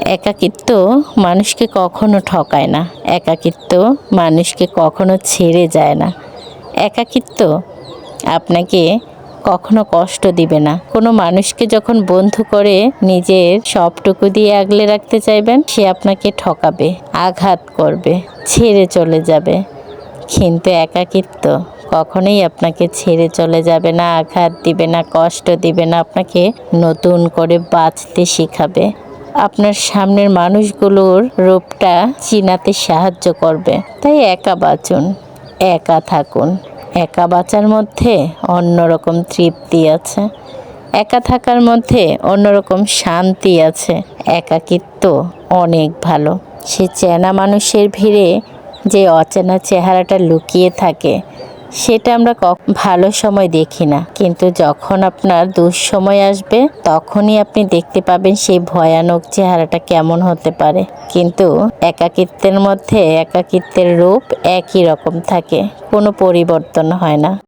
একাকিত্ব মানুষকে কখনো ঠকায় না। একাকিত্ব মানুষকে কখনো ছেড়ে যায় না। একাকিত্ব আপনাকে কখনো কষ্ট দিবে না। কোনো মানুষকে যখন বন্ধু করে নিজের সবটুকু দিয়ে আগলে রাখতে চাইবেন, সে আপনাকে ঠকাবে, আঘাত করবে, ছেড়ে চলে যাবে। কিন্তু একাকিত্ব কখনোই আপনাকে ছেড়ে চলে যাবে না, আঘাত দিবে না, কষ্ট দিবে না, আপনাকে নতুন করে বাঁচতে শেখাবে। আপনার সামনের মানুষগুলোর রূপটা চিনাতে সাহায্য করবে। তাই একা বাঁচুন, একা থাকুন। একা বাঁচার মধ্যে অন্যরকম তৃপ্তি আছে, একা থাকার মধ্যে অন্যরকম শান্তি আছে। একাকিত্ব অনেক ভালো। সে চেনা মানুষের ভিড়ে যে অচেনা চেহারাটা লুকিয়ে থাকে, সেটা আমরা ভালো সময় দেখি না, কিন্তু যখন আপনার দুঃসময় আসবে তখনই আপনি দেখতে পাবেন সেই ভয়ানক চেহারাটা কেমন হতে পারে। কিন্তু একাকিত্বের মধ্যে একাকিত্বের রূপ একই রকম থাকে, কোনো পরিবর্তন হয় না।